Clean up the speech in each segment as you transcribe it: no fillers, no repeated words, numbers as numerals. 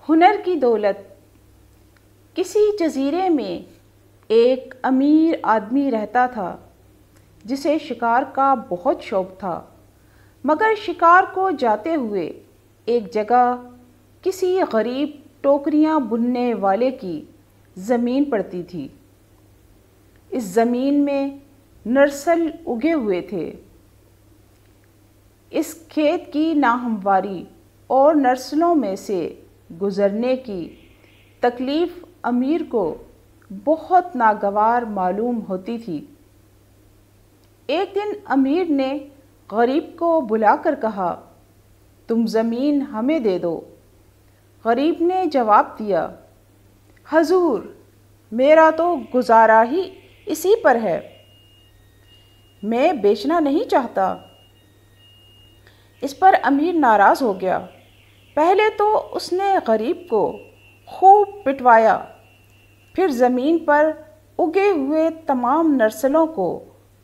ہنر کی دولت۔ کسی جزیرے میں ایک امیر آدمی رہتا تھا جسے شکار کا بہت شوق تھا، مگر شکار کو جاتے ہوئے ایک جگہ کسی غریب ٹوکریاں بننے والے کی زمین پڑتی تھی۔ اس زمین میں نرسل اگے ہوئے تھے۔ اس کھیت کی ناہمواری اور نرسلوں میں سے گزرنے کی تکلیف امیر کو بہت ناگوار معلوم ہوتی تھی۔ ایک دن امیر نے غریب کو بلا کر کہا، تم زمین ہمیں دے دو۔ غریب نے جواب دیا، حضور، میرا تو گزارا ہی اسی پر ہے، میں بیچنا نہیں چاہتا۔ اس پر امیر ناراض ہو گیا۔ پہلے تو اس نے غریب کو خوب پٹوایا، پھر زمین پر اگے ہوئے تمام نرسلوں کو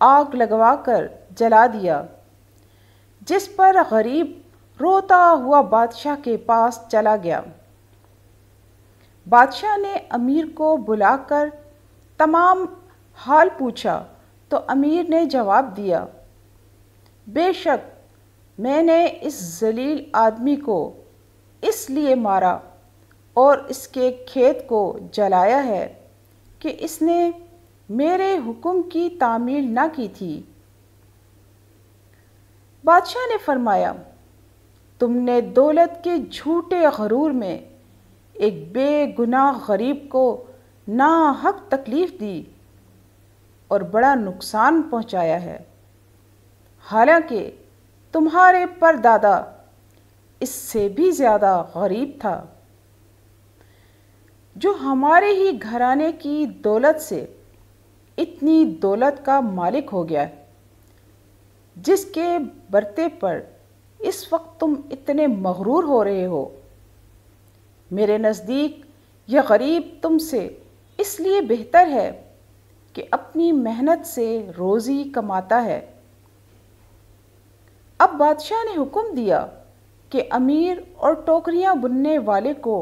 آگ لگوا کر جلا دیا، جس پر غریب روتا ہوا بادشاہ کے پاس چلا گیا۔ بادشاہ نے امیر کو بلا کر تمام حال پوچھا تو امیر نے جواب دیا، بے شک میں نے اس ذلیل آدمی کو اس لیے مارا اور اس کے کھیت کو جلایا ہے کہ اس نے میرے حکم کی تعمیل نہ کی تھی۔ بادشاہ نے فرمایا، تم نے دولت کے جھوٹے غرور میں ایک بے گناہ غریب کو ناحق تکلیف دی اور بڑا نقصان پہنچایا ہے، حالانکہ تمہارے پردادا اس سے بھی زیادہ غریب تھا، جو ہمارے ہی گھرانے کی دولت سے اتنی دولت کا مالک ہو گیا، جس کے برتے پر اس وقت تم اتنے مغرور ہو رہے ہو۔ میرے نزدیک یہ غریب تم سے اس لیے بہتر ہے کہ اپنی محنت سے روزی کماتا ہے۔ اب بادشاہ نے حکم دیا کہ امیر اور ٹوکریاں بننے والے کو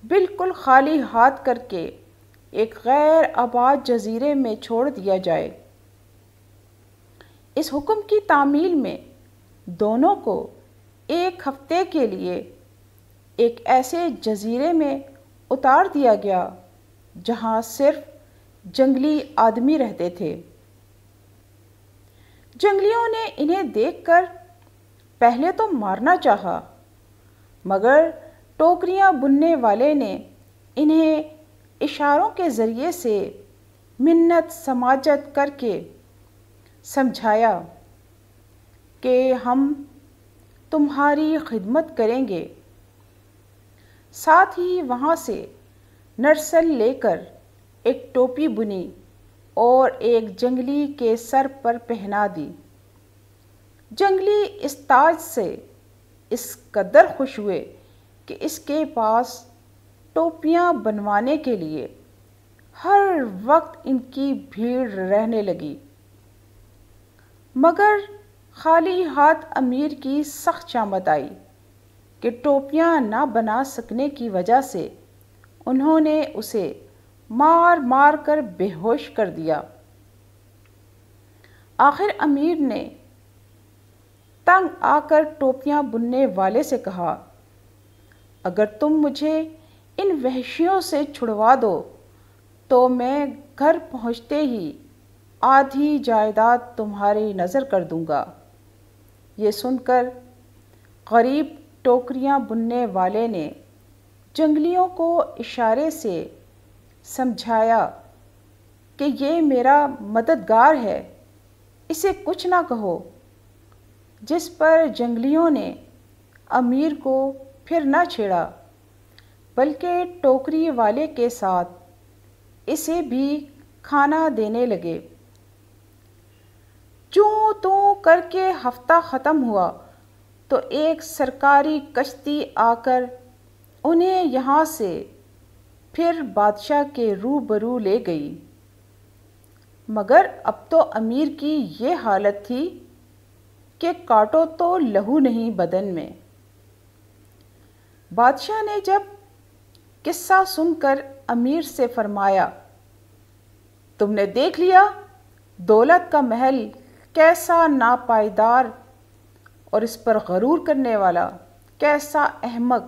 بالکل خالی ہاتھ کر کے ایک غیر آباد جزیرے میں چھوڑ دیا جائے۔ اس حکم کی تعمیل میں دونوں کو ایک ہفتے کے لیے ایک ایسے جزیرے میں اتار دیا گیا جہاں صرف جنگلی آدمی رہتے تھے۔ جنگلیوں نے انہیں دیکھ کر پہلے تو مارنا چاہا، مگر ٹوکریاں بننے والے نے انہیں اشاروں کے ذریعے سے منت سماجت کر کے سمجھایا کہ ہم تمہاری خدمت کریں گے۔ ساتھ ہی وہاں سے نرسل لے کر ایک ٹوپی بنی اور ایک جنگلی کے سر پر پہنا دی۔ جنگلی اس تاج سے اس قدر خوش ہوئے کہ اس کے پاس ٹوپیاں بنوانے کے لیے ہر وقت ان کی بھیڑ رہنے لگی، مگر خالی ہاتھ امیر کی سخت شامت آئی کہ ٹوپیاں نہ بنا سکنے کی وجہ سے انہوں نے اسے مار مار کر بے ہوش کر دیا۔ آخر امیر نے تنگ آ کر ٹوپیاں بننے والے سے کہا، اگر تم مجھے ان وحشیوں سے چھڑوا دو تو میں گھر پہنچتے ہی آدھی جائیداد تمہاری نذر کر دوں گا۔ یہ سن کر غریب ٹوکریاں بننے والے نے جنگلیوں کو اشارے سے سمجھایا کہ یہ میرا مددگار ہے، اسے کچھ نہ کہو، جس پر جنگلیوں نے امیر کو پھر نہ چھیڑا بلکہ ٹوکری والے کے ساتھ اسے بھی کھانا دینے لگے۔ چوں توں کر کے ہفتہ ختم ہوا تو ایک سرکاری کشتی آ کر انہیں یہاں سے پھر بادشاہ کے روبرو لے گئی، مگر اب تو امیر کی یہ حالت تھی کہ کاٹو تو لہو نہیں بدن میں۔ بادشاہ نے جب قصہ سن کر امیر سے فرمایا، تم نے دیکھ لیا دولت کا محل کیسا ناپائیدار اور اس پر غرور کرنے والا کیسا احمق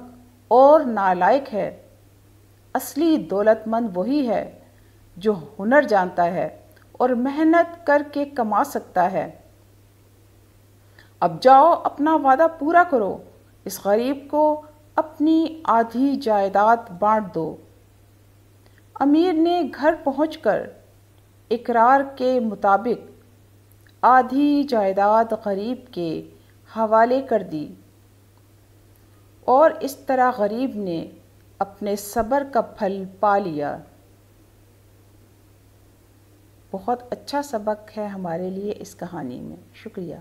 اور نالائق ہے۔ اصلی دولت مند وہی ہے جو ہنر جانتا ہے اور محنت کر کے کما سکتا ہے۔ اب جاؤ اپنا وعدہ پورا کرو، اس غریب کو اپنی آدھی جائیداد بانٹ دو۔ امیر نے گھر پہنچ کر اقرار کے مطابق آدھی جائیداد غریب کے حوالے کر دی، اور اس طرح غریب نے اپنے صبر کا پھل پا لیا۔ بہت اچھا سبق ہے ہمارے لیے اس کہانی میں۔ شکریہ۔